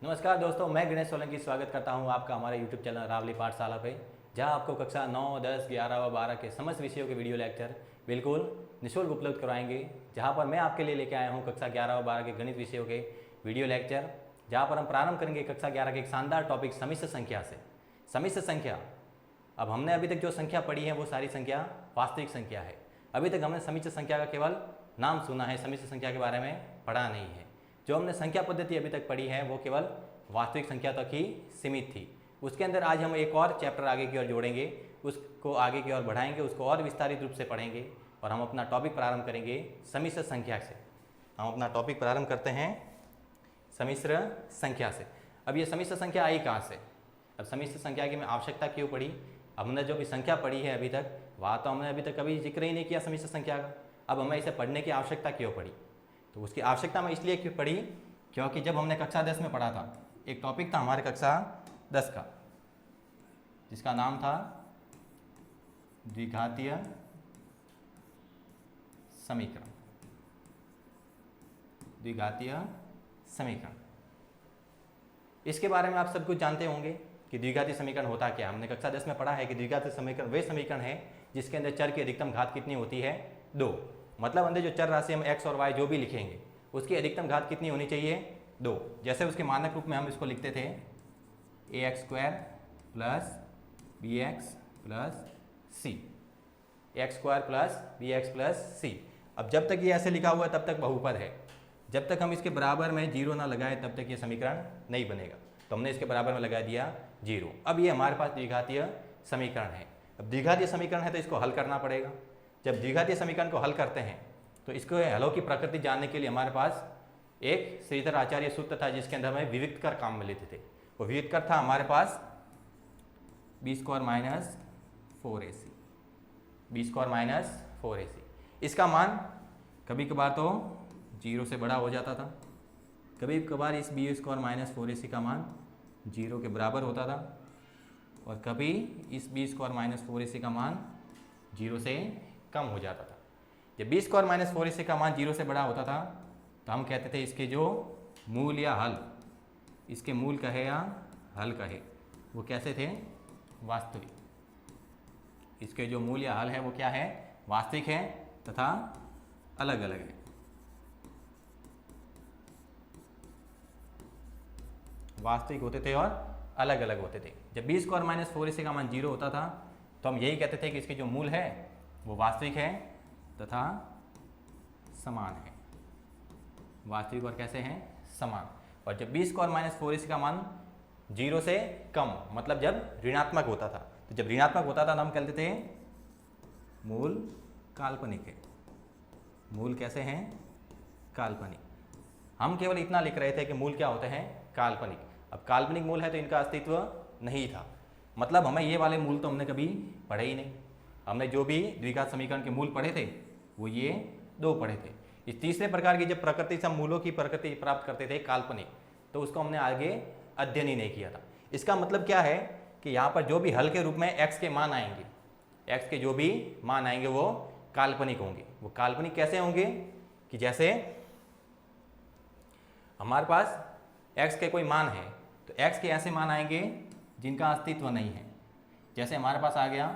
नमस्कार दोस्तों, मैं गणेश सोलंकी स्वागत करता हूं आपका हमारे YouTube चैनल रावली पाठशाला पे, जहां आपको कक्षा 9, 10, 11 व 12 के समस्त विषयों के वीडियो लेक्चर बिल्कुल निःशुल्क उपलब्ध करवाएंगे। जहां पर मैं आपके लिए लेकर आया हूं कक्षा 11 व 12 के गणित विषयों के वीडियो लेक्चर, जहां पर हम प्रारंभ करेंगे कक्षा 11 के एक शानदार टॉपिक समिश्र संख्या से। समिश्र संख्या, अब हमने अभी तक जो संख्या पढ़ी है वो सारी संख्या वास्तविक संख्या है। अभी तक हमने समिश्र संख्या का केवल नाम सुना है, समिश्र संख्या के बारे में पढ़ा नहीं है। जो हमने संख्या पद्धति अभी तक पढ़ी है वो केवल वास्तविक संख्या तक ही सीमित थी। उसके अंदर आज हम एक और चैप्टर आगे की ओर जोड़ेंगे, उसको आगे की ओर बढ़ाएंगे, उसको और विस्तारित रूप से पढ़ेंगे और हम अपना टॉपिक प्रारंभ करेंगे समिश्र संख्या से। हम अपना टॉपिक प्रारंभ करते हैं समिश्र संख्या से। अब ये समिश्र संख्या आई कहाँ से? अब समिश्र संख्या की हमें आवश्यकता क्यों पड़ी? हमने जो भी संख्या पढ़ी है अभी तक, वहाँ तो हमने अभी तक कभी जिक्र ही नहीं किया समिश्र संख्या का। अब हमें इसे पढ़ने की आवश्यकता क्यों पड़ी? तो उसकी आवश्यकता में इसलिए क्यों पड़ी क्योंकि जब हमने कक्षा 10 में पढ़ा था, एक टॉपिक था हमारे कक्षा 10 का जिसका नाम था द्विघातीय समीकरण। द्विघातीय समीकरण, इसके बारे में आप सब कुछ जानते होंगे कि द्विघातीय समीकरण होता क्या। हमने कक्षा 10 में पढ़ा है कि द्विघातीय समीकरण वे समीकरण है जिसके अंदर चर की अधिकतम घात कितनी होती है? 2। मतलब अंदर जो चर राशि हम x और y जो भी लिखेंगे उसकी अधिकतम घात कितनी होनी चाहिए? 2। जैसे उसके मानक रूप में हम इसको लिखते थे ax² plus bx plus c, x² plus bx plus c। अब जब तक ये ऐसे लिखा हुआ है तब तक बहुपद है। जब तक हम इसके बराबर में 0 ना लगाए तब तक ये समीकरण नहीं बनेगा। तो हमने इसके बराबर में लगा दिया 0। अब ये हमारे पास द्विघातीय समीकरण है। अब द्विघातीय समीकरण है तो इसको हल करना पड़ेगा। जब द्विघातीय समीकरण को हल करते हैं तो इसको हलों की प्रकृति जानने के लिए हमारे पास एक श्रीधर आचार्य सूत्र था जिसके अंदर हमें विविक्त कर काम में लेते थे। वो विविक्त कर था हमारे पास b² minus 4ac, b² minus 4ac। इसका मान कभी कभार तो 0 से बड़ा हो जाता था, कभी कभार इस b² माइनस 4ac का मान 0 के बराबर होता था और कभी इस b² माइनस 4ac का मान 0 से कम हो जाता था। जब b² माइनस 4ac का मान 0 से बड़ा होता था तो हम कहते थे इसके जो मूल या हल, इसके मूल कहे या हल कहे, वो कैसे थे? वास्तविक। इसके जो मूल या हल है वो क्या है? वास्तविक है तथा अलग अलग है। वास्तविक होते थे और अलग अलग होते थे। जब b² माइनस 4ac का मान 0 होता था तो हम यही कहते थे कि इसके जो मूल है वो वास्तविक है तथा समान है। वास्तविक और कैसे हैं? समान। और जब b² माइनस 4ac का मान 0 से कम, मतलब जब ऋणात्मक होता था, तो जब ऋणात्मक होता था तो हम कहते थे मूल काल्पनिक है। मूल कैसे हैं? काल्पनिक। हम केवल इतना लिख रहे थे कि मूल क्या होते हैं? काल्पनिक। अब काल्पनिक मूल है तो इनका अस्तित्व नहीं था, मतलब हमें ये वाले मूल तो हमने कभी पढ़े ही नहीं। हमने जो भी द्विघात समीकरण के मूल पढ़े थे वो ये 2 पढ़े थे। इस तीसरे प्रकार की जब प्रकृति से हम मूलों की प्रकृति प्राप्त करते थे काल्पनिक, तो उसको हमने आगे अध्ययन ही नहीं किया था। इसका मतलब क्या है कि यहाँ पर जो भी हल के रूप में x के मान आएंगे, x के जो भी मान आएंगे वो काल्पनिक होंगे। वो काल्पनिक कैसे होंगे कि जैसे हमारे पास x के कोई मान है तो x के ऐसे मान आएंगे जिनका अस्तित्व नहीं है। जैसे हमारे पास आ गया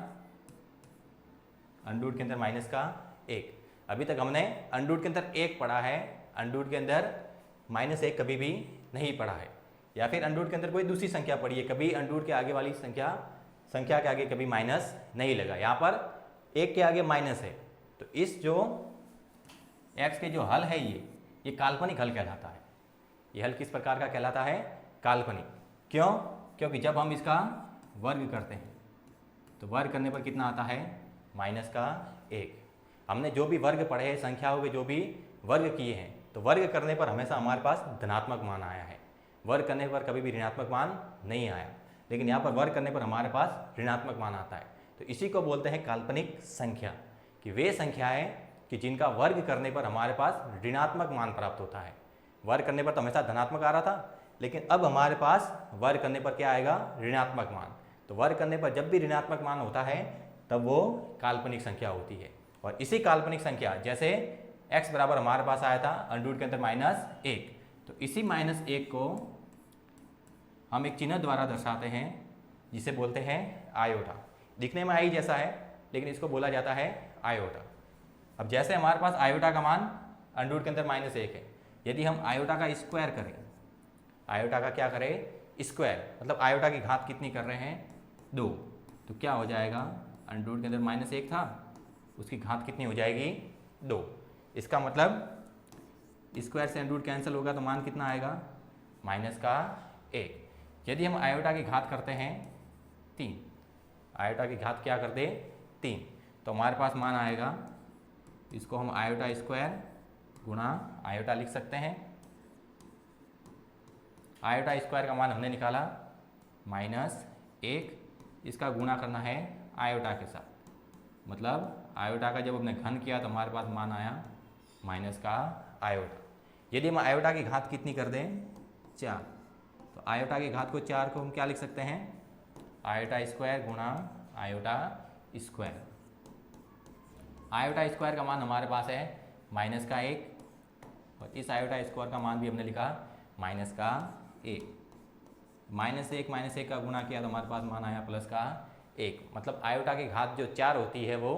अंडर रूट के अंदर माइनस का 1। अभी तक हमने अंडर रूट के अंदर 1 पढ़ा है, अंडर रूट के अंदर -1 कभी भी नहीं पढ़ा है। या फिर अंडर रूट के अंदर कोई दूसरी संख्या पढ़ी है, कभी अंडर रूट के आगे वाली संख्या के आगे कभी माइनस नहीं लगा। यहाँ पर 1 के आगे माइनस है, तो इस जो x के जो हल है ये काल्पनिक हल कहलाता है। ये हल किस प्रकार का कहलाता है? काल्पनिक। क्यों? क्योंकि जब हम इसका वर्ग करते हैं तो वर्ग करने पर कितना आता है? -1। हमने जो भी वर्ग पढ़े हैं, संख्याओं के जो भी वर्ग किए हैं, तो वर्ग करने पर हमेशा हमारे पास धनात्मक मान आया है। वर्ग करने पर कभी भी ऋणात्मक मान नहीं आया, लेकिन यहाँ पर वर्ग करने पर हमारे पास ऋणात्मक मान आता है। तो इसी को बोलते हैं काल्पनिक संख्या, कि वे संख्याएं कि जिनका वर्ग करने पर हमारे पास ऋणात्मक मान प्राप्त होता है। वर्ग करने पर तो हमेशा धनात्मक आ रहा था, लेकिन अब हमारे पास वर्ग करने पर क्या आएगा? ऋणात्मक मान। तो वर्ग करने पर जब भी ऋणात्मक मान होता है तब वो काल्पनिक संख्या होती है। और इसी काल्पनिक संख्या, जैसे x बराबर हमारे पास आया था अंडर रूट के अंदर -1, तो इसी -1 को हम एक चिन्ह द्वारा दर्शाते हैं जिसे बोलते हैं आयोटा। दिखने में आई जैसा है लेकिन इसको बोला जाता है आयोटा। अब जैसे हमारे पास आयोटा का मान अंडर रूट के अंदर -1 है, यदि हम आयोटा का स्क्वायर करें, आयोटा का क्या करें स्क्वायर, मतलब आयोटा की घात कितनी कर रहे हैं 2, तो क्या हो जाएगा अंडर रूट के अंदर -1 था, उसकी घात कितनी हो जाएगी 2। इसका मतलब स्क्वायर से अंडर रूट कैंसिल होगा तो मान कितना आएगा -1। यदि हम आयोटा की घात करते हैं 3, आयोटा की घात क्या करते 3, तो हमारे पास मान आएगा, इसको हम आयोटा स्क्वायर गुणा आयोटा लिख सकते हैं। आयोटा स्क्वायर का मान हमने निकाला -1, इसका गुणा करना है आयोटा के साथ, मतलब आयोटा का जब हमने घन किया तो हमारे पास मान आया माइनस का आयोटा। यदि हम आयोटा की घात कितनी कर दें 4, तो आयोटा की घात को 4 को हम क्या लिख सकते हैं आयोटा स्क्वायर गुणा आयोटा स्क्वायर। आयोटा स्क्वायर का मान हमारे पास है -1 और इस आयोटा स्क्वायर का मान भी हमने लिखा -1। -1 का गुणा किया तो हमारे पास मान आया +1, मतलब आयोटा की घात जो 4 होती है वो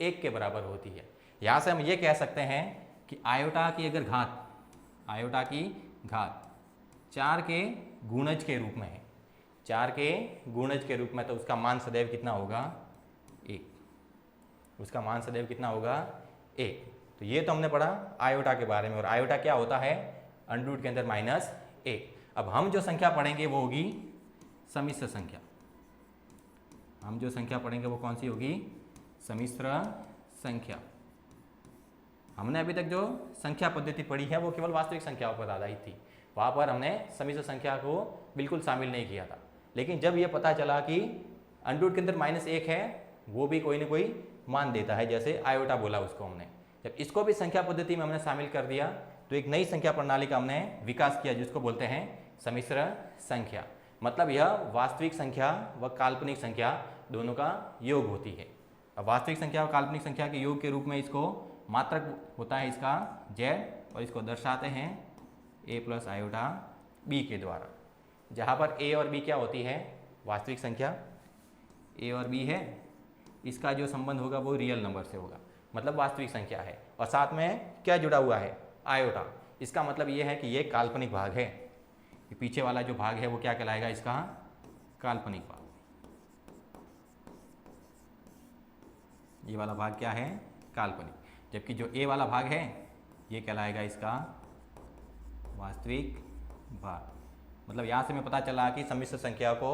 1 के बराबर होती है। यहाँ से हम ये कह सकते हैं कि आयोटा की अगर घात, आयोटा की घात 4 के गुणज के रूप में है, 4 के गुणज के रूप में, तो उसका मान सदैव कितना होगा 1, उसका मान सदैव कितना होगा 1। तो ये तो हमने पढ़ा आयोटा के बारे में, और आयोटा क्या होता है अंडर रूट के अंदर -1। अब हम जो संख्या पढ़ेंगे वो होगी सम्मिश्र संख्या। हम जो संख्या पढ़ेंगे वो कौन सी होगी सम्मिश्र संख्या। हमने अभी तक जो संख्या पद्धति पढ़ी है वो केवल वास्तविक संख्याओं पर आधारित थी, वहाँ पर हमने सम्मिश्र संख्या को बिल्कुल शामिल नहीं किया था। लेकिन जब ये पता चला कि अंडर रूट के अंदर -1 है, वो भी कोई ना कोई मान देता है, जैसे आयोटा बोला उसको हमने, जब इसको भी संख्या पद्धति में हमने शामिल कर दिया तो एक नई संख्या प्रणाली का हमने विकास किया जिसको बोलते हैं सम्मिश्र संख्या। मतलब यह वास्तविक संख्या व काल्पनिक संख्या दोनों का योग होती है। अब वास्तविक संख्या और काल्पनिक संख्या के योग के रूप में इसको मात्रक होता है इसका z, और इसको दर्शाते हैं a + आयोटा b के द्वारा, जहाँ पर a और b क्या होती है वास्तविक संख्या, a और b है, इसका जो संबंध होगा वो रियल नंबर से होगा, मतलब वास्तविक संख्या है, और साथ में क्या जुड़ा हुआ है आयोटा। इसका मतलब ये है कि ये काल्पनिक भाग है, ये पीछे वाला जो भाग है वो क्या कहलाएगा इसका काल्पनिक भाग। ये वाला भाग क्या है काल्पनिक, जबकि जो a वाला भाग है ये कहलाएगा इसका वास्तविक भाग। मतलब यहाँ से हमें पता चला कि सम्मिश्र संख्या को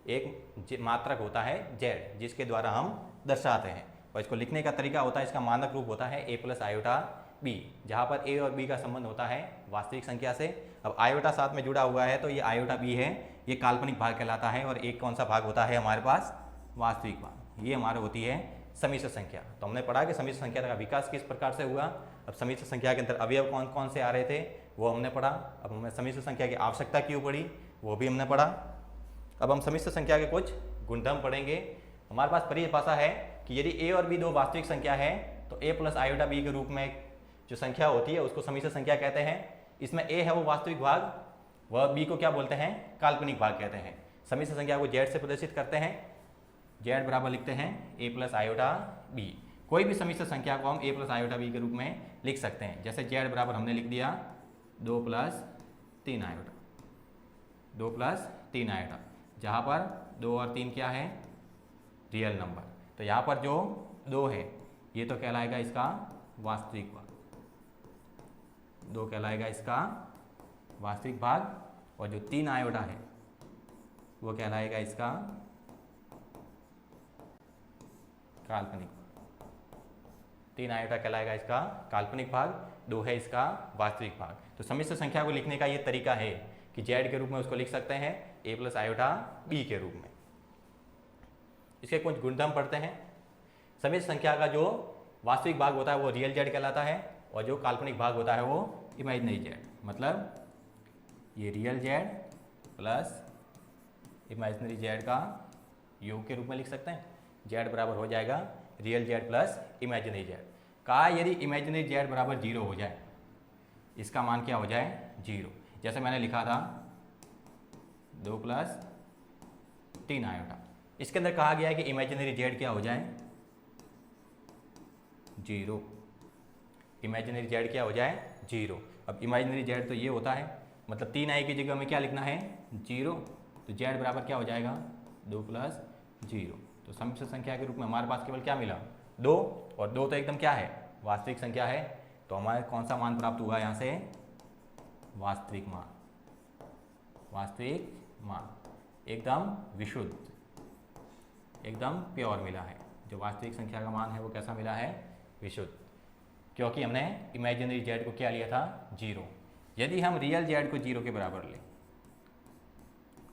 एक मात्रक होता है z, जिसके द्वारा हम दर्शाते हैं, और इसको लिखने का तरीका होता है, इसका मानक रूप होता है a + आयोटा b, जहाँ पर a और b का संबंध होता है वास्तविक संख्या से। अब आयोटा साथ में जुड़ा हुआ है तो ये आयोटा b है, ये काल्पनिक भाग कहलाता है, और एक कौन सा भाग होता है हमारे पास वास्तविक भाग, ये हमारे होती है सम्मिश्र संख्या। तो हमने पढ़ा कि सम्मिश्र संख्या का विकास किस प्रकार से हुआ। अब सम्मिश्र संख्या के अंदर अवयव कौन कौन से आ रहे थे वो हमने पढ़ा। अब हमें सम्मिश्र संख्या की आवश्यकता क्यों पड़ी वो भी हमने पढ़ा। अब हम सम्मिश्र संख्या के कुछ गुणधर्म पढ़ेंगे। हमारे पास परिभाषा है कि यदि a और b दो वास्तविक संख्या है तो a + आयोटा b के रूप में जो संख्या होती है उसको सम्मिश्र संख्या कहते हैं। इसमें a है वो वास्तविक भाग, वह b को क्या बोलते हैं काल्पनिक भाग कहते हैं। सम्मिश्र संख्या को z से प्रदर्शित करते हैं, z बराबर लिखते हैं a + आयोटा b। कोई भी सम्मिश्र संख्या को हम a + आयोटा b के रूप में लिख सकते हैं। जैसे z बराबर हमने लिख दिया 2 + 3 आयोटा, 2 + 3 आयोटा, जहाँ पर 2 और 3 क्या है रियल नंबर। तो यहाँ पर जो 2 है ये तो कहलाएगा इसका वास्तविक भाग, 2 कहलाएगा इसका वास्तविक भाग, और जो 3 आयोटा है वो कहलाएगा इसका काल्पनिक भाग। 3 आयोटा कहलाएगा इसका काल्पनिक भाग, 2 है इसका वास्तविक भाग। तो सम्मिश्र संख्या को लिखने का ये तरीका है कि z के रूप में उसको लिख सकते हैं a + आयोटा b के रूप में। इसके कुछ गुणधर्म पढ़ते हैं। सम्मिश्र संख्या का जो वास्तविक भाग होता है वो रियल z कहलाता है, और जो काल्पनिक भाग होता है वो इमेजिनरी z। मतलब ये real z plus imaginary z का योग के रूप में लिख सकते हैं। z बराबर हो जाएगा real z plus imaginary z। कहा यदि इमेजिनरी z बराबर 0 हो जाए, इसका मान क्या हो जाए 0। जैसे मैंने लिखा था 2 प्लस 3 आयोटा। इसके अंदर कहा गया है कि इमेजिनरी जेड क्या हो जाए, 0। इमेजिनरी जेड क्या हो जाए, 0। अब इमेजिनरी जेड तो ये होता है, मतलब 3 आई की जगह में क्या लिखना है, 0। तो जेड बराबर क्या हो जाएगा, 2 प्लस 0। तो समिश्र संख्या के रूप में हमारे पास केवल क्या मिला, 2, और 2 तो एकदम क्या है, वास्तविक संख्या है। तो हमारे कौन सा मान प्राप्त हुआ यहाँ से, वास्तविक मान। वास्तविक मान एकदम विशुद्ध, एकदम प्योर मिला है। जो वास्तविक संख्या का मान है वो कैसा मिला है, विशुद्ध, क्योंकि हमने इमेजिनरी जेड को क्या लिया था, 0। यदि हम रियल जेड को 0 के बराबर लें,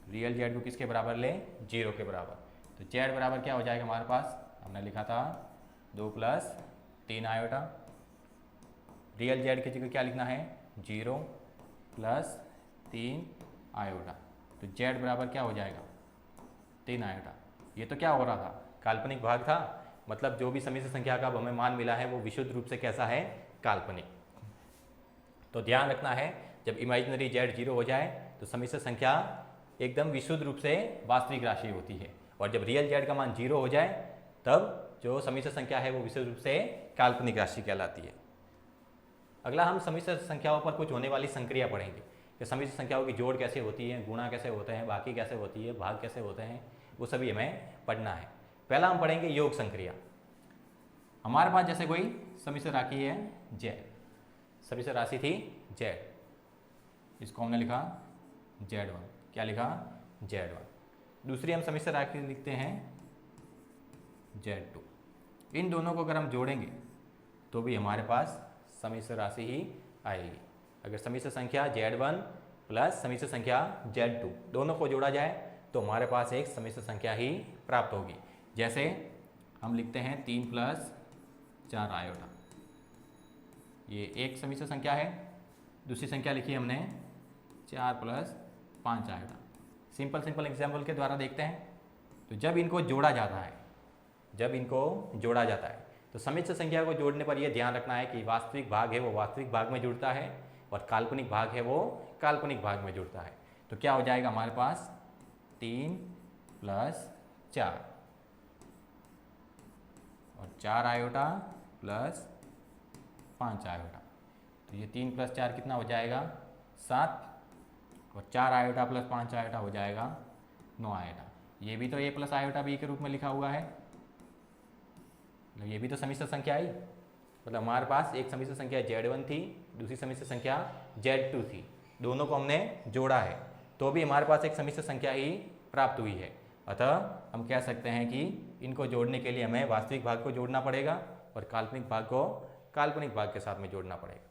रियल जेड को किसके बराबर लें, 0 के बराबर, तो जेड बराबर क्या हो जाएगा हमारे पास, हमने लिखा था 2 प्लस 3 आयोटा। रियल जेड की जगह क्या लिखना है, 0 प्लस 3 आयोटा। तो जेड बराबर क्या हो जाएगा, 3 आयोटा। ये तो क्या हो रहा था, काल्पनिक भाग था, मतलब जो भी समिश्र संख्या का अब हमें मान मिला है वो विशुद्ध रूप से कैसा है, काल्पनिक। तो ध्यान रखना है, जब इमेजिनरी जेड 0 हो जाए तो समिश्र संख्या एकदम विशुद्ध रूप से वास्तविक राशि होती है, और जब रियल जेड का मान 0 हो जाए तब जो समिश्र संख्या है वो विशुद्ध रूप से काल्पनिक राशि कहलाती है। अगला हम समिश्र संख्याओं पर कुछ होने वाली संक्रिया पढ़ेंगे कि समिश्र संख्याओं की जोड़ कैसे होती है, गुणा कैसे होते हैं, बाकी कैसे होती है, भाग कैसे होते हैं, वो सभी हमें पढ़ना है। पहला हम पढ़ेंगे योग संक्रिया। हमारे पास जैसे कोई समिश्र राशि है जेड, समिश्र राशि थी जेड, इसको हमने लिखा Z1, क्या लिखा, Z1। दूसरी हम समिश्र राशि लिखते हैं Z2। इन दोनों को अगर हम जोड़ेंगे तो भी हमारे पास समिश्र राशि ही आएगी। अगर समिश्र संख्या Z1 प्लस समिश्र संख्या Z2 दोनों को जोड़ा जाए तो हमारे पास एक समिश्र संख्या ही प्राप्त होगी। जैसे हम लिखते हैं 3 प्लस 4 आयोटा, ये एक समिश्र संख्या है। दूसरी संख्या लिखी हमने 4 प्लस 5 आयोटा। सिंपल एग्जाम्पल के द्वारा देखते हैं। तो जब इनको जोड़ा जाता है, जब इनको जोड़ा जाता है तो समिश्र संख्या को जोड़ने पर यह ध्यान रखना है कि वास्तविक भाग है वो वास्तविक भाग में जुड़ता है और काल्पनिक भाग है वो काल्पनिक भाग में जुड़ता है। तो क्या हो जाएगा हमारे पास 3 प्लस 4 और 4 आयोटा प्लस 5 आयोटा। तो ये 3 प्लस 4 कितना हो जाएगा, 7, और 4 आयोटा प्लस 5 आयोटा हो जाएगा 9 आयोटा। ये भी तो a प्लस आयोटा b के रूप में लिखा हुआ है, मतलब ये भी तो समिश्र संख्या आई। मतलब हमारे पास एक समिश्र संख्या Z1 थी, दूसरी समिश्र संख्या Z2 थी, दोनों को हमने जोड़ा है तो भी हमारे पास एक समिश्र संख्या ही प्राप्त हुई है। अतः हम कह सकते हैं कि इनको जोड़ने के लिए हमें वास्तविक भाग को जोड़ना पड़ेगा और काल्पनिक भाग को काल्पनिक भाग के साथ में जोड़ना पड़ेगा।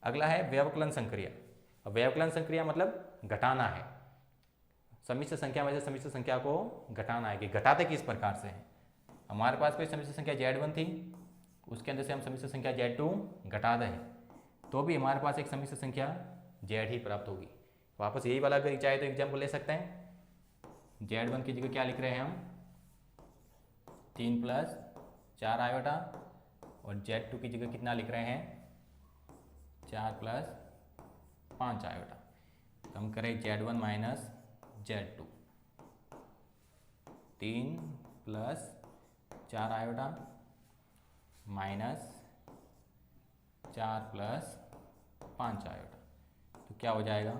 अगला है व्यवकलन संक्रिया। अब व्यवकलन संक्रिया मतलब घटाना है, समिश्र संख्या में से समिश्र संख्या को घटाना है। कि घटाते किस प्रकार से हैं, हमारे पास कोई समिश्र संख्या Z1 थी, उसके अंदर से हम समिश्र संख्या Z2 घटा दें तो भी हमारे पास एक समिश्र संख्या Z ही प्राप्त होगी। वापस यही वाला अगर चाहे तो एग्जाम्पल ले सकते हैं। Z1 की जगह क्या लिख रहे हैं हम, 3 प्लस 4 आयोटा, और Z2 की जगह कितना लिख रहे हैं, 4 प्लस 5 आयोटा। तो हम करें Z1 minus Z2, 3 plus 4 iota minus 4 plus 5 iota. तो क्या हो जाएगा,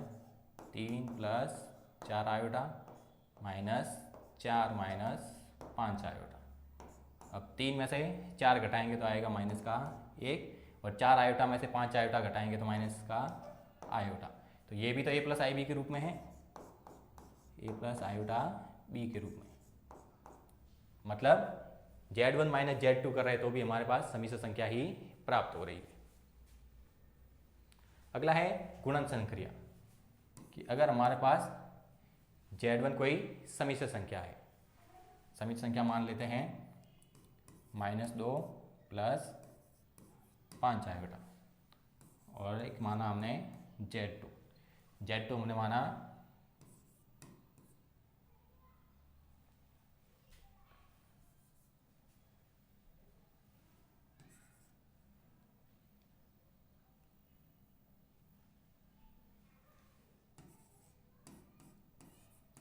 3 plus 4 iota minus 4 minus 5 iota. अब 3 में से 4 घटाएंगे तो आएगा माइनस का 1, और 4 आयोटा में से 5 आयोटा घटाएंगे तो माइनस का आयोटा। तो ये भी तो a प्लस आई बी के रूप में है, a प्लस आयोटा b के रूप में। मतलब Z1 माइनस Z2 कर रहे तो भी हमारे पास समिश्र संख्या ही प्राप्त हो रही है। अगला है गुणन संक्रिया। कि अगर हमारे पास Z1 कोई समिश्र संख्या है, समिश्र संख्या मान लेते हैं -2 प्लस 5 आयोटा, और एक माना हमने Z2 हमने माना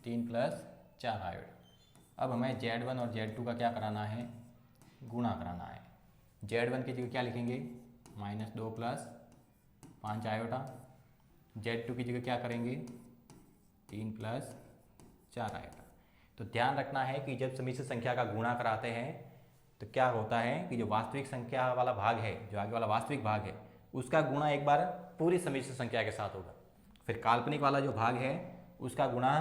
3 प्लस 4 आयोटा। अब हमें Z1 और Z2 का क्या कराना है, गुणा कराना है। Z1 की जगह क्या लिखेंगे, -2 प्लस 5 आयोटा। Z2 की जगह क्या करेंगे, 3 प्लस 4 आयोटा। तो ध्यान रखना है कि जब समिश्र संख्या का गुणा कराते हैं तो क्या होता है कि जो वास्तविक संख्या वाला भाग है, जो आगे वाला वास्तविक भाग है, उसका गुणा एक बार पूरी समिश्र संख्या के साथ होगा। फिर काल्पनिक वाला जो भाग है उसका गुणा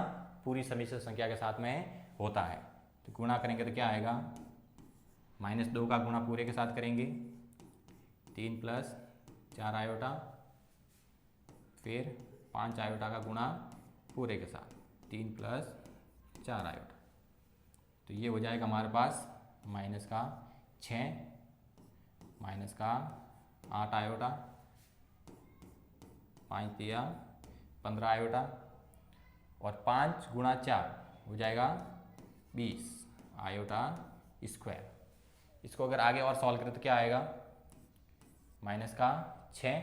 पूरी समिश्र संख्या के साथ में होता है। तो गुणा करेंगे तो क्या आएगा, -2 का गुणा पूरे के साथ करेंगे, 3 प्लस 4 आयोटा, फिर 5 आयोटा का गुणा पूरे के साथ, 3 प्लस 4 आयोटा। तो ये हो जाएगा हमारे पास माइनस का 6, माइनस का 8 आयोटा, 5 दिया 15 आयोटा, और 5 गुणा 4 हो जाएगा 20 आयोटा स्क्वायर। इसको अगर आगे और सॉल्व करें तो क्या आएगा, माइनस का 6,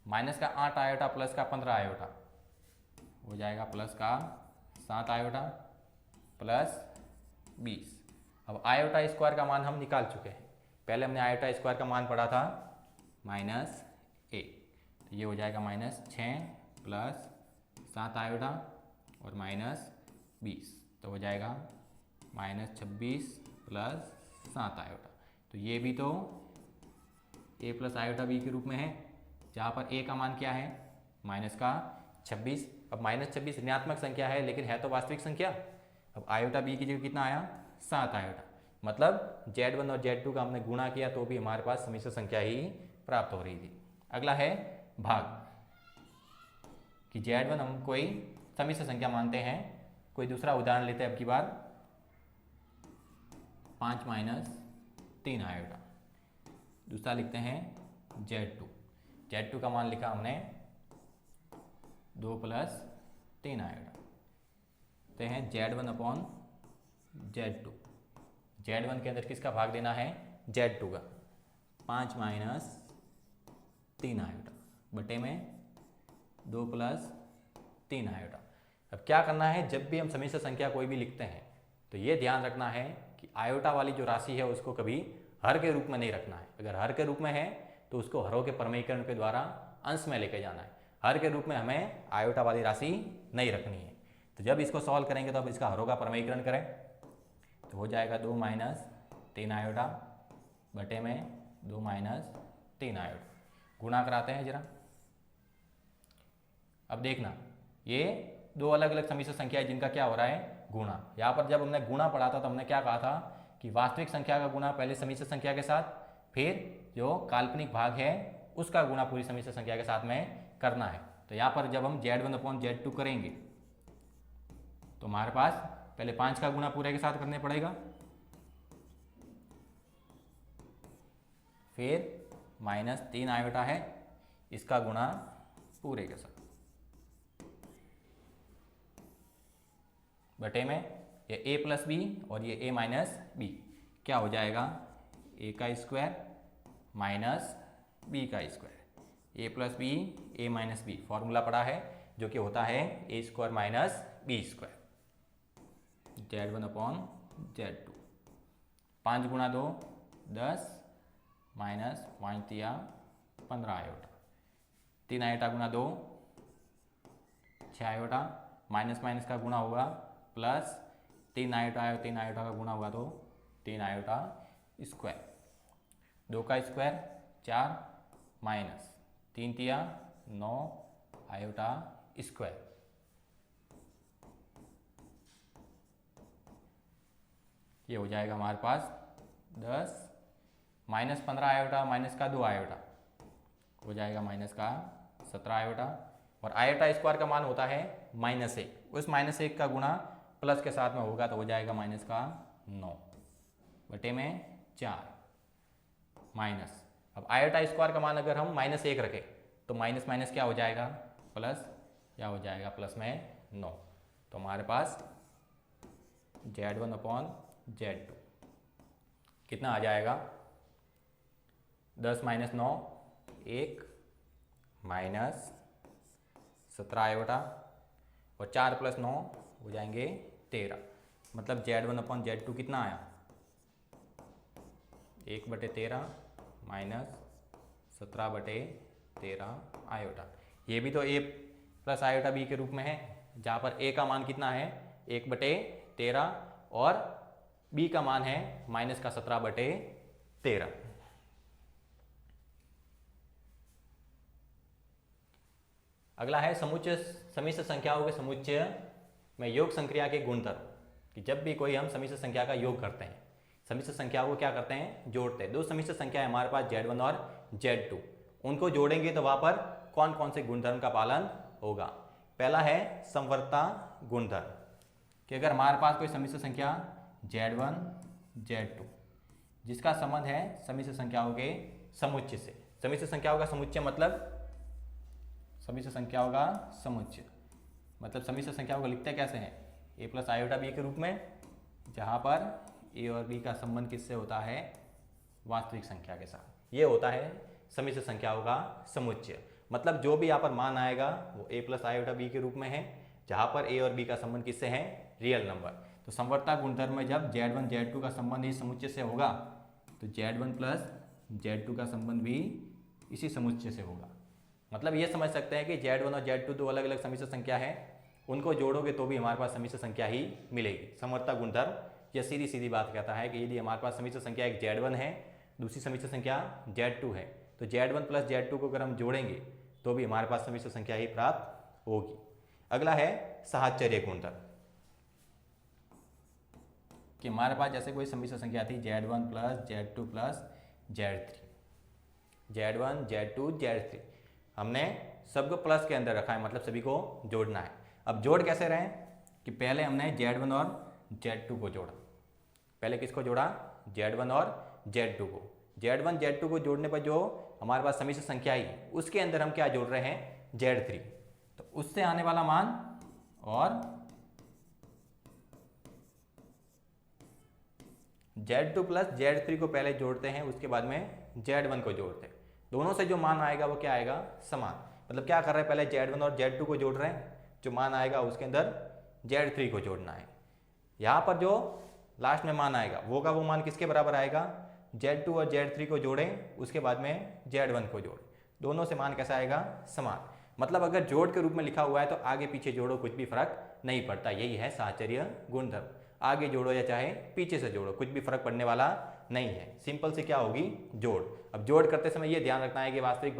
माइनस का 8 आयोटा प्लस का 15 आयोटा हो जाएगा प्लस का 7 आयोटा प्लस 20। अब आयोटा स्क्वायर का मान हम निकाल चुके हैं, पहले हमने आयोटा स्क्वायर का मान पढ़ा था -1। तो ये हो जाएगा -6 प्लस 7 आयोटा और -20, तो हो जाएगा -26 प्लस 7 आयोटा। तो ये भी तो a प्लस आयोटा b के रूप में है, जहाँ पर a का मान क्या है, माइनस का 26। अब -26 ऋणात्मक संख्या है लेकिन है तो वास्तविक संख्या। अब आयोटा b की जगह कितना आया, 7 आयोटा, मतलब Z1 और Z2 का हमने गुणा किया तो भी हमारे पास समिश्र संख्या ही प्राप्त हो रही थी। अगला है भाग, कि Z1 हम कोई समिश्र संख्या मानते हैं। कोई दूसरा उदाहरण लेते हैं अब की बार, 5 माइनस 3 आयोटा। दूसरा लिखते हैं Z2। Z2 का मान लिखा हमने 2 प्लस 3 आयोटा। तो हैं Z1 अपॉन Z2। Z1 के अंदर किसका भाग देना है, Z2 का, 5 माइनस 3 आयोटा बटे में 2 प्लस 3 आयोटा। अब क्या करना है, जब भी हम समिश्र संख्या कोई भी लिखते हैं तो ये ध्यान रखना है कि आयोटा वाली जो राशि है उसको कभी हर के रूप में नहीं रखना है। अगर हर के रूप में है तो उसको हरों के परमीकरण के द्वारा अंश में लेके जाना है। हर के रूप में हमें आयोटा वाली राशि नहीं रखनी है। तो जब इसको सॉल्व करेंगे तो अब इसका हरों का परमीकरण करें तो हो जाएगा 2 माइनस 3 आयोटा बटे में 2 माइनस 3 आयोटा। गुणा कराते हैं जरा। अब देखना, ये दो अलग अलग समिश्र संख्या है जिनका क्या हो रहा है, गुणा। यहाँ पर जब हमने गुणा पढ़ा था तो हमने क्या कहा था कि वास्तविक संख्या का गुणा पहले समिश्र संख्या के साथ, फिर जो काल्पनिक भाग है उसका गुणा पूरी समिश्र संख्या के साथ में करना है। तो यहाँ पर जब हम Z1 अपॉन Z2 करेंगे तो हमारे पास पहले 5 का गुणा पूरे के साथ करने पड़ेगा, फिर -3 आयोटा है इसका गुणा पूरे के साथ बटे में ये a प्लस बी और ये a माइनस बी, क्या हो जाएगा, a का स्क्वायर माइनस b का square. a plus B a minus B formula पड़ा है जो कि होता है a square minus B square. Z1 upon Z2, 5 गुणा 2 10 माइनस 5 दिया 15 आयोटा, 3 आयोटा गुणा 2 6 आयोटा, माइनस माइनस का गुणा होगा प्लस 3 आयोटा है, 3 आयोटा का गुणा हुआ तो 3 आयोटा स्क्वायर। 2 का स्क्वायर 4 माइनस 3 दिया 9 आयोटा स्क्वायर। ये हो जाएगा हमारे पास 10 माइनस 15 आयोटा माइनस का 2 आयोटा हो जाएगा माइनस का 17 आयोटा, और आयोटा स्क्वायर का मान होता है -1। उस -1 का गुणा प्लस के साथ में होगा तो हो जाएगा माइनस का 9 बटे में 4 माइनस। अब आयोटा स्क्वायर का मान अगर हम -1 रखें तो माइनस माइनस क्या हो जाएगा, प्लस, क्या हो जाएगा प्लस में 9। तो हमारे पास Z1 अपॉन Z2 कितना आ जाएगा, 10 माइनस 9 1 माइनस 17 आयोटा और 4 प्लस 9 हो जाएंगे 13। मतलब Z1/Z2 कितना आया 1/13 माइनस 17/13 आयोटा। ये भी तो A प्लस आयोटा B के रूप में है, जहाँ पर A का मान कितना है 1/13 और B का मान है माइनस का 17/13। अगला है समुच्चय समिश्र संख्याओं के समुच्चय में योग संक्रिया के गुणधर्म। कि जब भी कोई हम समिश्र संख्या का योग करते हैं, समिश्र संख्याओं को क्या करते हैं जोड़ते हैं। दो समिश्र संख्या है हमारे पास Z1 और Z2, उनको जोड़ेंगे तो वहां पर कौन कौन से गुणधर्म का पालन होगा। पहला है समवर्ता गुणधर्म, कि अगर हमारे पास कोई समिश्र संख्या Z1 Z2 जिसका संबंध है समिश्र संख्याओं के समुच्चय से। समिश्र संख्याओं का समुच्चय मतलब समिश्र संख्याओं का समुच्चय मतलब समिश्र संख्याओं को लिखते कैसे हैं A प्लस आयोटा B के रूप में, जहाँ पर A और B का संबंध किससे होता है वास्तविक संख्या के साथ। ये होता है समिश्र संख्याओं का समुच्चय। मतलब जो भी यहाँ पर मान आएगा वो A प्लस आयोटा B के रूप में है, जहाँ पर A और B का संबंध किससे है रियल नंबर। तो समवर्ता गुणधर्म में जब Z1 Z2 का संबंध इस समुच्चय से होगा तो Z1 प्लस Z2 का संबंध भी इसी समुच्चय से होगा। मतलब ये समझ सकते हैं कि Z1 और Z2 दो अलग अलग समिश्र संख्या है, उनको जोड़ोगे तो भी हमारे पास समिश्र संख्या ही मिलेगी। समवर्ता गुणधर्म यह सीधी सीधी बात कहता है कि यदि हमारे पास समिश्र संख्या एक Z1 है, दूसरी समिश्र संख्या Z2 है, तो Z1 प्लस Z2 को अगर हम जोड़ेंगे तो भी हमारे पास समिश्र संख्या ही प्राप्त होगी। अगला है साहचर्य गुणधर्म, कि हमारे पास जैसे कोई समिश्र संख्या थी Z1 plus Z2 plus Z3, Z1 Z2 Z3, हमने सबको प्लस के अंदर रखा है, मतलब सभी को जोड़ना है। अब जोड़ कैसे रहे कि पहले हमने Z1 और Z2 को जोड़ा। पहले किसको जोड़ा Z1 और Z2 को। Z1 Z2 को जोड़ने पर जो हमारे पास समिश्र संख्या आई उसके अंदर हम क्या जोड़ रहे हैं Z3, तो उससे आने वाला मान और Z2 प्लस Z3 को पहले जोड़ते हैं, उसके बाद में Z1 को जोड़ते हैं। दोनों से जो मान आएगा वो क्या आएगा समान। मतलब क्या कर रहे हैं पहले Z1 और Z2 को जोड़ रहे हैं, जो मान आएगा उसके अंदर Z3 को जोड़ना है। यहाँ पर जो लास्ट में मान आएगा वो मान किसके बराबर आएगा Z2 और Z3 को जोड़ें, उसके बाद में Z1 को जोड़ें, दोनों से मान कैसा आएगा समान। मतलब अगर जोड़ के रूप में लिखा हुआ है तो आगे पीछे जोड़ो कुछ भी फर्क नहीं पड़ता। यही है साहचर्य गुणधर्म, आगे जोड़ो या चाहे पीछे से जोड़ो कुछ भी फर्क पड़ने वाला नहीं है। सिंपल से क्या होगी जोड़। अब जोड़ करते समय ये ध्यान रखना है कि वास्तविक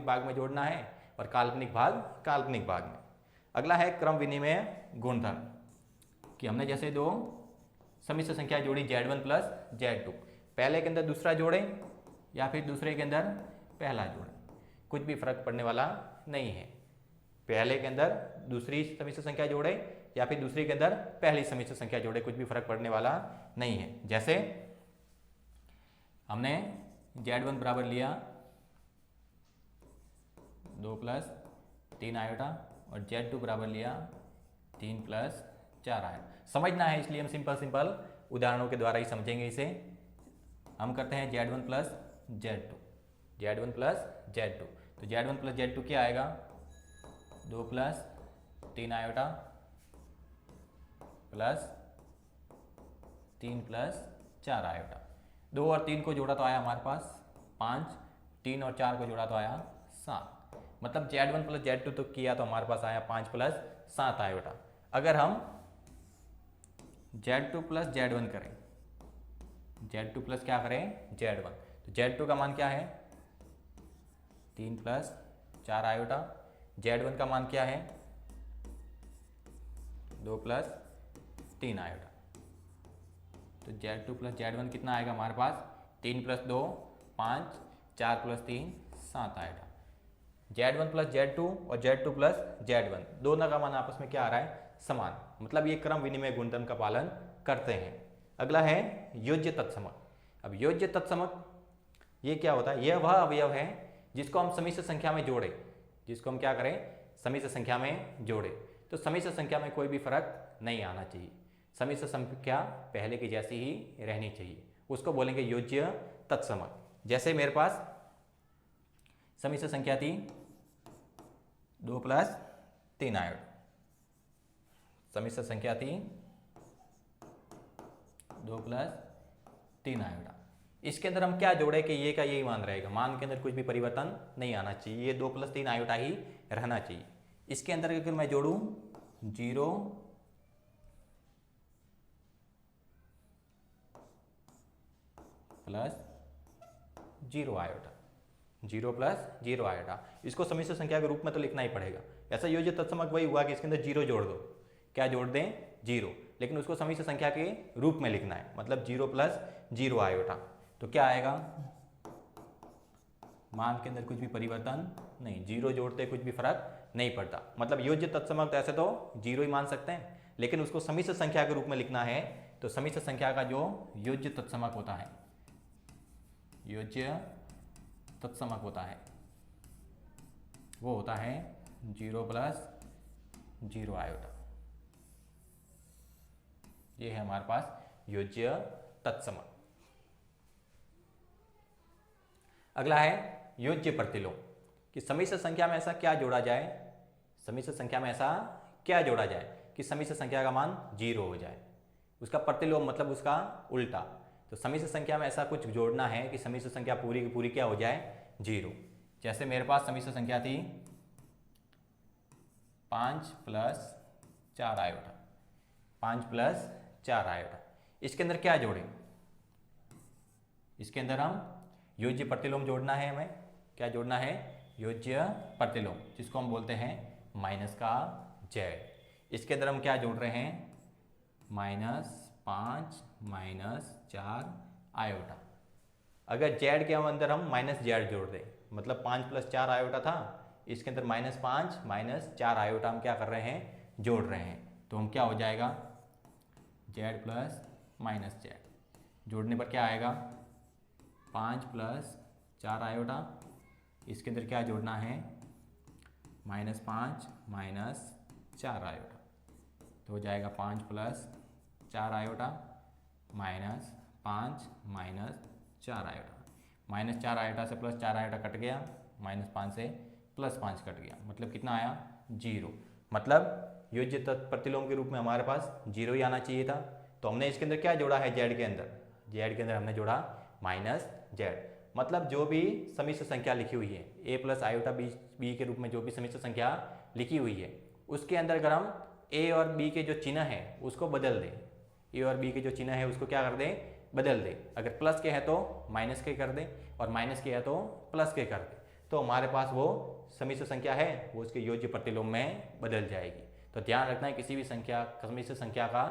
भाग में जोड़ना है और काल्पनिक भाग काल्पनिक भाग में। अगला है क्रम विनिमय गुणधर्म, कि हमने जैसे दो समिश्र संख्या जोड़ी Z1 प्लस Z2, पहले के अंदर दूसरा जोड़ें या फिर दूसरे के अंदर पहला जोड़ें, कुछ भी फर्क पड़ने वाला नहीं है। पहले के अंदर दूसरी समिश्र संख्या जोड़े या फिर दूसरी के अंदर पहली समिश्र संख्या जोड़े, कुछ भी फर्क पड़ने वाला नहीं है। जैसे हमने Z1 बराबर लिया 2 प्लस 3 आयोटा और Z2 बराबर लिया 3 प्लस 4 आयोटा। समझना है इसलिए हम सिंपल उदाहरणों के द्वारा ही समझेंगे इसे। हम करते हैं Z1 प्लस Z2, तो Z1 प्लस Z2 क्या आएगा 2 plus 3 iota plus 3 plus 4 iota. 2 और 3 को जोड़ा तो आया हमारे पास 5, 3 और 4 को जोड़ा तो आया 7। मतलब Z1 प्लस Z2 तो किया तो हमारे पास आया 5 प्लस 7 आयोटा। अगर हम Z2 प्लस Z1 करें, Z2 प्लस क्या करें Z1, तो Z2 का मान क्या है 3 प्लस 4 आयोटा, Z1 का मान क्या है 2 प्लस 3 आयोटा। तो Z2 प्लस Z1 कितना आएगा हमारे पास 3 प्लस 2 5, 4 प्लस 3 7 आएगा। Z1 प्लस Z2 और Z2 प्लस Z1 दोनों का मान आपस में क्या आ रहा है समान। मतलब ये क्रम विनिमय गुणधर्म का पालन करते हैं। अगला है योज्य तत्समक। अब योज्य तत्समक ये क्या होता है, यह वह अवयव है जिसको हम समिश्र संख्या में जोड़े, जिसको हम क्या करें समिश्र संख्या में जोड़े। तो समिश्र संख्या में कोई भी फर्क नहीं आना चाहिए, समिश्र संख्या पहले की जैसी ही रहनी चाहिए, उसको बोलेंगे योज्य तत्समक। जैसे मेरे पास समिश्र संख्या थी 2 प्लस 3 आयोटा, सम्मिश्र संख्या थी 2 + 3 आयोटा। इसके अंदर हम क्या जोड़े कि ये का यही मान रहेगा, मान के अंदर कुछ भी परिवर्तन नहीं आना चाहिए, ये 2 + 3 आयोटा ही रहना चाहिए। इसके अंदर अगर मैं जोड़ूं 0 + 0 आयोटा, 0 + 0 आयोटा, इसको सम्मिश्र संख्या के रूप में तो लिखना ही पड़ेगा। ऐसा योज्य तत्समक वही हुआ कि इसके अंदर 0 जोड़ दो, क्या जोड़ दें 0, लेकिन उसको सम्मिश्र संख्या के रूप में लिखना है, मतलब 0 + 0 आयोटा। तो क्या आएगा, मान के अंदर कुछ भी परिवर्तन नहीं, 0 जोड़ते कुछ भी फर्क नहीं पड़ता। मतलब योज्य तत्समक ऐसे तो 0 ही मान सकते हैं, लेकिन उसको सम्मिश्र संख्या के रूप में लिखना है तो सम्मिश्र संख्या का जो योज्य तत्समक होता है, योज्य तत्समक होता है वो होता है 0 + 0 आयोटा। ये है हमारे पास योज्य तत्समक। अगला है योज्य प्रतिलोम, कि सम्मिश्र संख्या में ऐसा क्या जोड़ा जाए, सम्मिश्र संख्या में ऐसा क्या जोड़ा जाए कि सम्मिश्र संख्या का मान 0 हो जाए, उसका प्रतिलोम मतलब उसका उल्टा। तो सम्मिश्र संख्या में ऐसा कुछ जोड़ना है कि सम्मिश्र संख्या पूरी की पूरी क्या हो जाए 0। जैसे मेरे पास सम्मिश्र संख्या थी 5 + 4 आयोटा, 5 + 4 आयोटा, इसके अंदर क्या जोड़ें, इसके अंदर हम योज्य प्रतिलोम जोड़ना है, हमें क्या जोड़ना है, योज्य प्रतिलोम, जिसको हम बोलते हैं माइनस का z। इसके अंदर हम क्या जोड़ रहे हैं, -5 - 4 आयोटा। अगर z के अंदर हम -z जोड़ दें, मतलब 5 + 4 आयोटा था, इसके अंदर -5 - 4 आयोटा हम क्या कर रहे हैं, जोड़ रहे हैं, तो हम क्या हो जाएगा z + -z, जोड़ने पर क्या आएगा 5 + 4 आयोटा, इसके अंदर क्या जोड़ना है -5 - 4 आयोटा, तो हो जाएगा 5 + 4 आयोटा -5 - 4 आयोटा, -4 आयोटा से +4 आयोटा कट गया, -5 से +5 कट गया, मतलब कितना आया 0। मतलब योज्य प्रतिलोम के रूप में हमारे पास 0 ही आना चाहिए था। तो हमने इसके अंदर क्या जोड़ा है, z के अंदर, z के अंदर हमने जोड़ा -z। मतलब जो भी सम्मिश्र संख्या लिखी हुई है a + आयोटा b के रूप में जो भी सम्मिश्र संख्या लिखी हुई है, उसके अंदर अगर हम a और b के जो चिन्ह है उसको बदल दें, a और b के जो चिन्ह है उसको क्या कर दें, बदल दें। अगर प्लस के है तो माइनस के कर दें, और माइनस के है तो प्लस के कर दें, तो हमारे पास वो सम्मिश्र संख्या है वो उसके योज्य प्रतिलोम में बदल जाएगी। तो ध्यान रखना है किसी भी संख्या सम्मिश्र संख्या का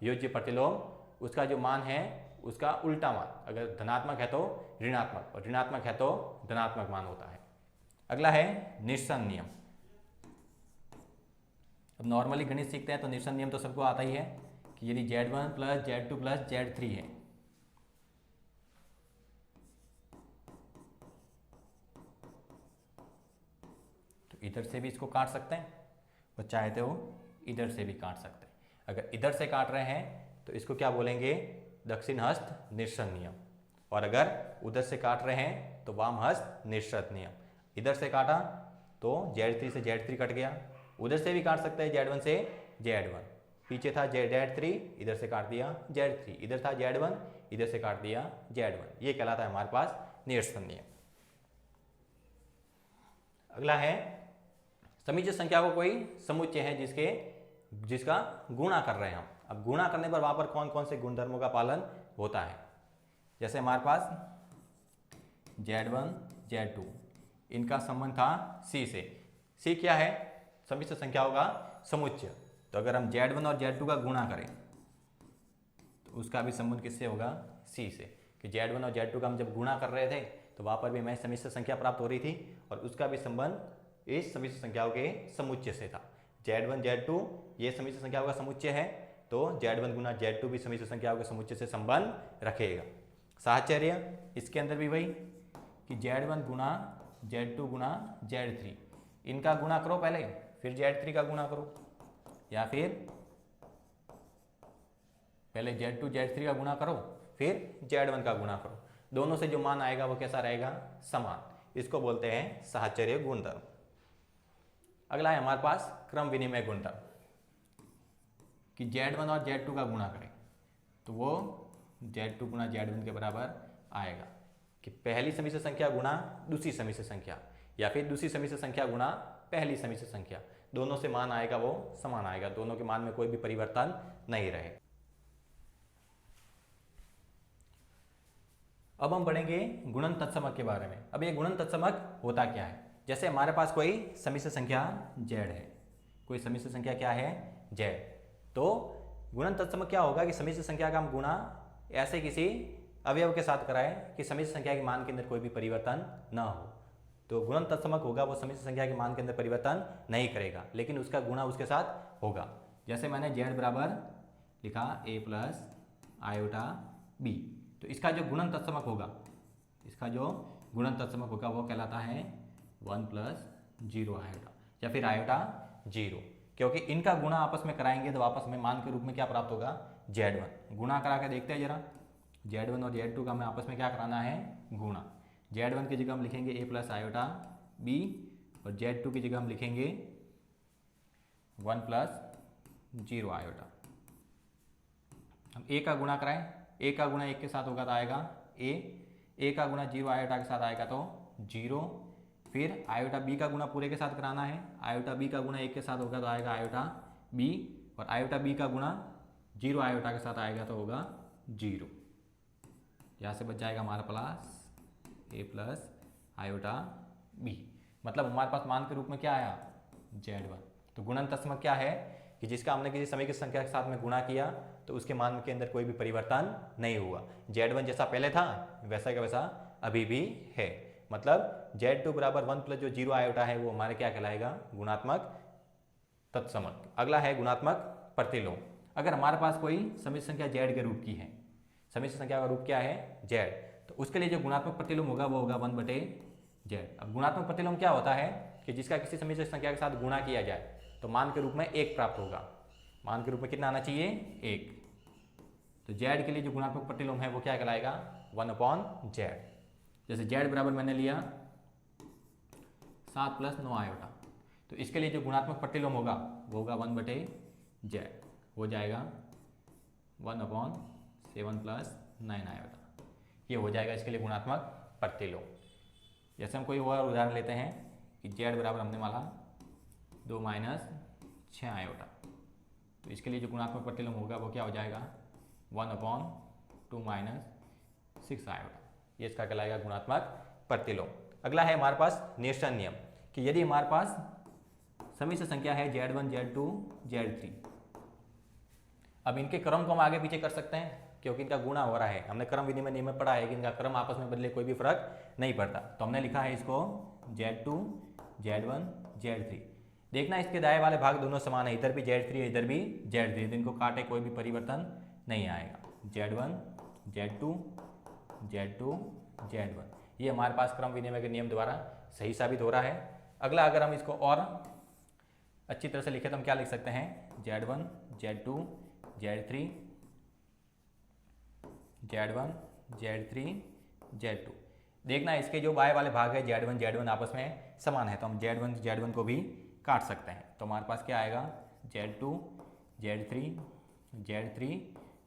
योज्य प्रतिलोम, उसका जो मान है उसका उल्टा मान, अगर धनात्मक है तो ऋणात्मक, और ऋणात्मक है तो धनात्मक मान होता है। अगला है निरसन नियम। अब नॉर्मली गणित सीखते हैं तो निरसन नियम तो सबको आता ही है कि यदि z1 + z2 + z3 है, तो इधर से भी इसको काट सकते हैं और चाहे तो इधर से भी काट सकते हैं। अगर इधर से काट रहे हैं तो इसको क्या बोलेंगे, दक्षिण हस्त निरसन नियम, और अगर उधर से काट रहे हैं तो वाम हस्त निरसन नियम। इधर से काटा तो z3 से z3 कट गया, उधर से भी काट सकते हैं z1 से z1, पीछे था z3 इधर से काट दिया z3, इधर था z1 इधर से काट दिया z1, ये कहलाता है हमारे पास निरसन नियम। अगला है समुच्चय संख्या को कोई समुच्चय है जिसका गुणा कर रहे हैं हम। अब गुणा करने पर वहां पर कौन कौन से गुणधर्मों का पालन होता है, जैसे हमारे पास z1 z2 इनका संबंध था c से। c क्या है, सम्मिश्र संख्याओं का समुच्चय। तो अगर हम z1 और z2 का गुणा करें तो उसका भी संबंध किससे होगा, c से, कि z1 और z2 का हम जब गुणा कर रहे थे तो वहां पर भी हमें सम्मिश्र संख्या प्राप्त हो रही थी, और उसका भी संबंध इस सम्मिश्र संख्याओं के समुच्चय से था। z1 z2 ये सम्मिश्र संख्याओं का समुच्चय है, तो z1 गुना z2 भी सम्मिश्र संख्याओं के समुच्चय से संबंध रखेगा। साहचर्य इसके अंदर भी वही कि z1 गुना z2 गुना z3, इनका गुणा करो पहले, फिर z3 का गुणा करो, या फिर पहले z2 z3 का गुणा करो फिर z1 का गुणा करो, दोनों से जो मान आएगा वो कैसा रहेगा, समान। इसको बोलते हैं साहचर्य गुणधर्म। अगला है हमारे पास क्रम विनिमय गुणधर्म। कि Z1 और Z2 का गुणा करें तो वो Z2 गुणा Z1 के बराबर आएगा कि पहली समिश्र संख्या गुणा दूसरी समिश्र संख्या या फिर दूसरी समिश्र संख्या गुणा पहली समिश्र संख्या, दोनों से मान आएगा वो समान आएगा, दोनों के मान में कोई भी परिवर्तन नहीं रहे। अब हम पढ़ेंगे गुणन तत्समक के बारे में। अब ये गुणन तत्समक होता क्या है? जैसे हमारे पास कोई समिश्र संख्या Z है, कोई समिश्र संख्या क्या है Z, तो गुणन तत्समक क्या होगा कि समिश्र संख्या का हम गुणा ऐसे किसी अवयव के साथ कराएं कि समिश्र संख्या के मान के अंदर कोई भी परिवर्तन न हो। तो गुणन तत्समक होगा वो समिश्र संख्या के मान के अंदर परिवर्तन नहीं करेगा, लेकिन उसका गुणा उसके साथ होगा। जैसे मैंने Z बराबर लिखा a प्लस आयोटा b, तो इसका जो गुणन तत्समक होगा, इसका जो गुणन तत्समक होगा वो कहलाता है 1 प्लस 0 आयोटा या फिर आयोटा 0, क्योंकि इनका गुणा आपस में कराएंगे तो आपस में मान के रूप में क्या प्राप्त होगा Z1। गुणा करा के देखते हैं जरा, Z1 और Z2 का हमें आपस में क्या कराना है गुणा। Z1 की जगह हम लिखेंगे a प्लस आयोटा b और Z2 की जगह हम लिखेंगे 1 प्लस 0 आयोटा। हम a का गुणा कराएं, a का गुणा 1 के साथ होगा तो आएगा a का गुणा 0 आयोटा के साथ आएगा तो 0, फिर आयोटा b का गुणा पूरे के साथ कराना है, आयोटा b का गुणा 1 के साथ होगा तो आएगा आयोटा b और आयोटा b का गुणा 0 आयोटा के साथ आएगा तो होगा 0। यहाँ से बच जाएगा हमारा plus a plus iota b, मतलब हमारे पास मान के रूप में क्या आया Z1। तो गुणन तत्समक क्या है कि जिसका हमने किसी समीकृत संख्या के साथ में गुणा किया तो उसके मान के अंदर कोई भी परिवर्तन नहीं हुआ, Z1 जैसा पहले था वैसा का वैसा अभी भी है। मतलब Z2 बराबर 1 प्लस जो 0 आयोटा है वो हमारे क्या कहलाएगा गुणात्मक तत्समक। अगला है गुणात्मक प्रतिलोम। अगर हमारे पास कोई समिश्र संख्या Z के रूप की है, समिश्र संख्या का रूप क्या है Z, तो उसके लिए जो गुणात्मक प्रतिलोम होगा वो होगा 1/Z। अब गुणात्मक प्रतिलोम क्या होता है कि जिसका किसी समिश्र संख्या के साथ गुणा किया जाए तो मान के रूप में 1 प्राप्त होगा। मान के रूप में कितना आना चाहिए 1। तो Z के लिए जो गुणात्मक प्रतिलोम है वो क्या कहलाएगा 1/Z। जैसे Z बराबर मैंने लिया 7 प्लस 9 आयोटा, तो इसके लिए जो गुणात्मक प्रतिलोम होगा वो होगा 1/Z, हो जाएगा 1/7 प्लस 9 आयोटा। ये हो जाएगा इसके लिए गुणात्मक प्रतिलोम। जैसे हम कोई और उदाहरण लेते हैं कि Z बराबर हमने माना 2 माइनस 6 आयोटा, तो इसके लिए जो गुणात्मक प्रतिलोम होगा वो क्या हो जाएगा 1/2 माइनस 6 आयोटा। ये इसका कहलाएगा गुणात्मक प्रतिलोम। अगला है हमारे पास निरसन नियम कि यदि हमारे पास समिश्र संख्या है Z1, Z2, Z3, अब इनके क्रम को हम आगे पीछे कर सकते हैं क्योंकि इनका गुणा हो रहा है। हमने क्रम विनिमय नियम में पढ़ा है कि इनका क्रम आपस में बदले कोई भी फर्क नहीं पड़ता। तो हमने लिखा है इसको Z2, Z1, Z3। देखना इसके दाएं वाले भाग दोनों समान है, इधर भी Z3 है इधर भी Z3, तो इनको काटे कोई भी परिवर्तन नहीं आएगा। Z1, Z2, Z2, Z1, ये हमारे पास क्रम विनिमय के नियम द्वारा सही साबित हो रहा है। अगला अगर हम इसको और अच्छी तरह से लिखे तो हम क्या लिख सकते हैं Z1, Z2, Z3, Z1, Z3, Z2। देखना इसके जो बाएं वाले भाग है Z1, Z1 आपस में समान है, तो हम Z1, Z1 को भी काट सकते हैं। तो हमारे पास क्या आएगा Z2, Z3, Z3,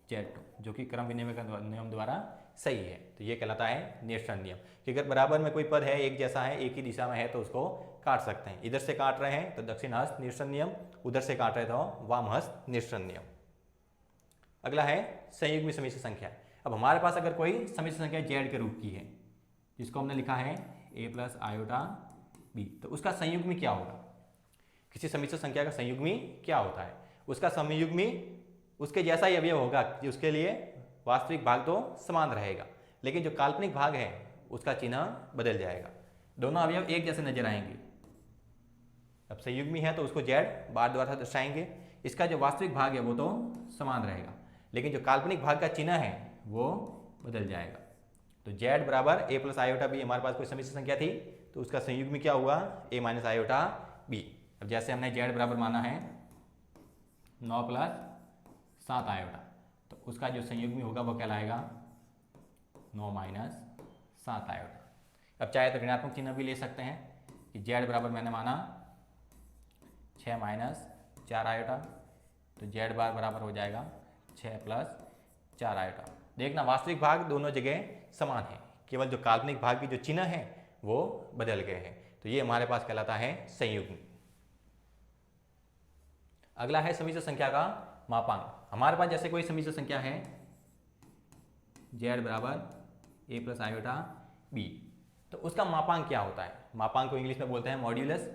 Z2, जो कि क्रम विनिमय का नियम द्वारा सही है। तो ये कहलाता है निरसन नियम कि अगर बराबर में कोई पद है एक जैसा है एक ही दिशा में है तो उसको काट सकते हैं। इधर से काट रहे हैं तो दक्षिण हस्त निरसन नियम, उधर से काट रहे तो वाम हस्त निरसन नियम। अगला है संयुग्मी समिश्र संख्या। अब हमारे पास अगर कोई समिश्र संख्या Z के रूप की है जिसको हमने लिखा है a प्लस आयोटा b, तो उसका संयुग्मी क्या होगा? किसी समिश्र संख्या का संयुग्मी क्या होता है? उसका संयुग्मी उसके जैसा ही अवयव होगा, उसके लिए वास्तविक भाग तो समान रहेगा लेकिन जो काल्पनिक भाग है उसका चिन्ह बदल जाएगा। दोनों अवयव एक जैसे नजर आएंगे। अब संयुग्मी है तो उसको Z बार द्वारा दर्शाएंगे, इसका जो वास्तविक भाग है वो तो समान रहेगा लेकिन जो काल्पनिक भाग का चिन्ह है वो बदल जाएगा। तो Z बराबर a प्लस आयोटा b, हमारे पास कोई समिश्र संख्या थी तो उसका संयुग्मी क्या हुआ a माइनस आयोटा b। अब जैसे हमने Z बराबर माना है 9 प्लस 7 आयोटा, तो उसका जो संयुग्मी होगा वो कहलाएगा 9 माइनस 7 आयोटा। अब चाहे तो ऋणात्मक चिन्ह भी ले सकते हैं कि Z बराबर मैंने माना 6 माइनस 4 आयोटा, तो जेड बार बराबर हो जाएगा 6 प्लस 4 आयोटा। देखना वास्तविक भाग दोनों जगह समान है, केवल जो काल्पनिक भाग की जो चिन्ह है वो बदल गए हैं। तो ये हमारे पास कहलाता है संयुग्मी। अगला है समिश्र संख्या का मापांक। हमारे पास जैसे कोई समिश्र संख्या है z बराबर a प्लस आयोटा b, तो उसका मापांक क्या होता है? मापांक को इंग्लिश में बोलते हैं मॉड्यूलस,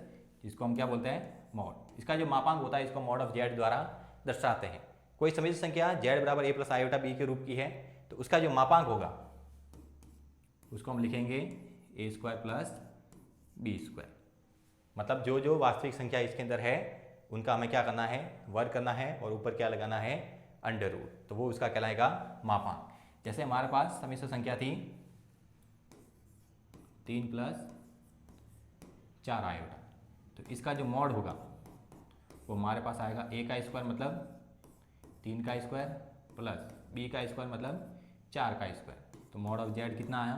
जिसको हम क्या बोलते हैं मॉड। इसका जो मापांक होता है इसको मॉड ऑफ z द्वारा दर्शाते हैं। कोई समिश्र संख्या z बराबर a प्लस आयोटा b के रूप की है तो उसका जो मापांक होगा उसको हम लिखेंगे a square plus b square. मतलब जो जो वास्तविक संख्या इसके अंदर है उनका हमें क्या करना है, वर्ग करना है और ऊपर क्या लगाना है, अंडर रूट, तो वो उसका कहलाएगा मापांक। जैसे हमारे पास समिश्र संख्या थी 3 प्लस 4 आयोटा, तो इसका जो मॉड होगा वो हमारे पास आएगा a का स्क्वायर मतलब 3 का स्क्वायर प्लस b का स्क्वायर मतलब 4 का स्क्वायर। तो मॉड ऑफ z कितना आया,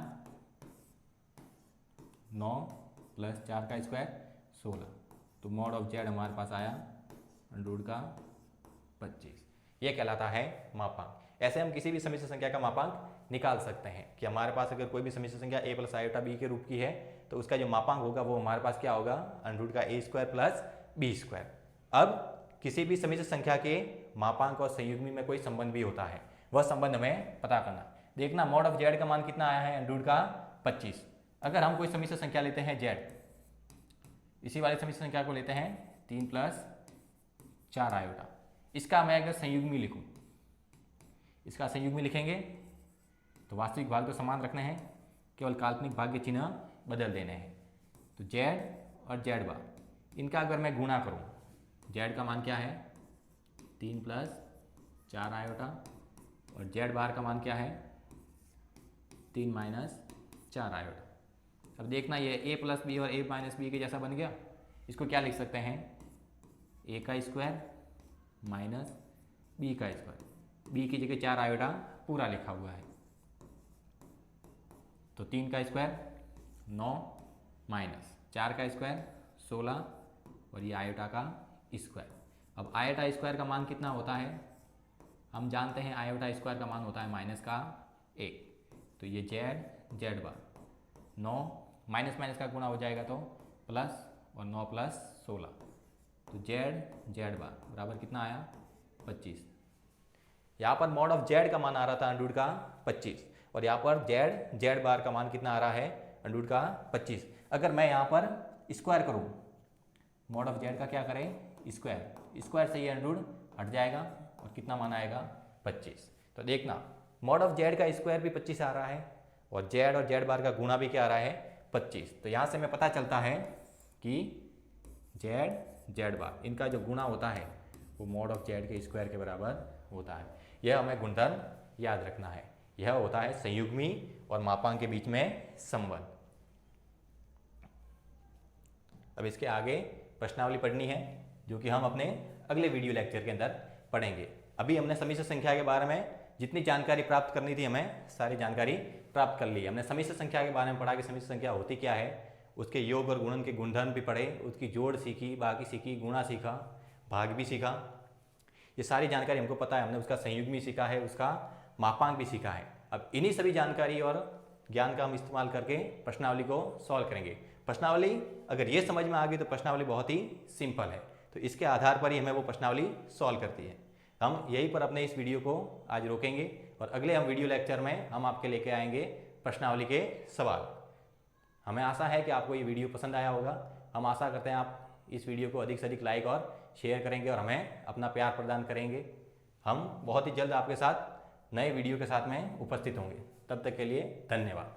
9 प्लस 4 का स्क्वायर 16। तो मॉड ऑफ z हमारे पास आया अंडर का 25। यह कहलाता है मापांक। ऐसे हम किसी भी समिश्र संख्या का मापांक निकाल सकते हैं कि हमारे पास अगर कोई भी समिश्र संख्या a प्लस आयोटा b के रूप की है तो उसका जो मापांक होगा वो हमारे पास क्या होगा, अंडर का a square plus b square. अब किसी भी समिश्र संख्या के मापांक और संयुग्मी में कोई संबंध भी होता है, वह संबंध हमें पता करना। देखना मॉड ऑफ z का मान कितना आया है, अंडर का 25। अगर हम कोई समिश्र संख्या लेते हैं z, इसी वाली समिश्र संख्या को लेते हैं 3 प्लस 4 आयोटा, इसका मैं अगर संयुग्मी लिखूं, इसका संयुग्मी लिखेंगे तो वास्तविक भाग तो समान रखने हैं, केवल काल्पनिक भाग के चिन्ह बदल देने हैं। तो z और z बार इनका अगर मैं गुणा करूं, z का मान क्या है 3 प्लस 4 आयोटा और z बार का मान क्या है 3 माइनस 4 आयोटा। अब देखना ये a प्लस बी और a माइनस बी के जैसा बन गया। इसको क्या लिख सकते हैं, a का स्क्वायर माइनस b का स्क्वायर, b की जगह 4 आयोटा पूरा लिखा हुआ है। तो 3 का स्क्वायर 9 माइनस 4 का स्क्वायर 16 और ये आयोटा का स्क्वायर। अब आयोटा स्क्वायर का मान कितना होता है, हम जानते हैं आयोटा स्क्वायर का मान होता है माइनस का 1। तो ये z बार 9 माइनस माइनस का गुणा हो जाएगा तो प्लस और 9 प्लस 16, तो z बार बराबर कितना आया 25। यहाँ पर मॉड ऑफ z का मान आ रहा था अंडर का 25 और यहाँ पर z बार का मान कितना आ रहा है, अंडर का 25। अगर मैं यहाँ पर स्क्वायर करूँ, मॉड ऑफ z का क्या करें स्क्वायर, स्क्वायर से ये अंडर हट जाएगा और कितना मान आएगा 25। तो देखना मॉड ऑफ z का स्क्वायर भी 25 आ रहा है और z बार का गुणा भी क्या आ रहा है 25। तो यहाँ से हमें पता चलता है कि z बार इनका जो गुणा होता है वो मॉड ऑफ z के स्क्वायर के बराबर होता है। यह हमें गुणधर्म याद रखना है। यह होता है संयुग्मी और मापांक के बीच में संबंध। अब इसके आगे प्रश्नावली पढ़नी है जो कि हम अपने अगले वीडियो लेक्चर के अंदर पढ़ेंगे। अभी हमने समिश्र संख्या के बारे में जितनी जानकारी प्राप्त करनी थी हमें सारी जानकारी प्राप्त कर ली। हमने समिश्र संख्या के बारे में पढ़ा कि समिश्र संख्या होती क्या है, उसके योग और गुणन के गुणधर्म भी पढ़े, उसकी जोड़ सीखी, बाकी सीखी, गुणा सीखा, भाग भी सीखा। ये सारी जानकारी हमको पता है। हमने उसका संयुग्मी सीखा है, उसका मापांक भी सीखा है। अब इन्हीं सभी जानकारी और ज्ञान का हम इस्तेमाल करके प्रश्नावली को सॉल्व करेंगे। प्रश्नावली अगर ये समझ में आ गई तो प्रश्नावली बहुत ही सिंपल है, तो इसके आधार पर ही हमें वो प्रश्नावली सॉल्व करती है। हम यहीं पर अपने इस वीडियो को आज रोकेंगे और अगले हम वीडियो लेक्चर में हम आपके लेके आएंगे प्रश्नावली के सवाल। हमें आशा है कि आपको ये वीडियो पसंद आया होगा। हम आशा करते हैं आप इस वीडियो को अधिक से अधिक लाइक और शेयर करेंगे और हमें अपना प्यार प्रदान करेंगे। हम बहुत ही जल्द आपके साथ नए वीडियो के साथ में उपस्थित होंगे। तब तक के लिए धन्यवाद।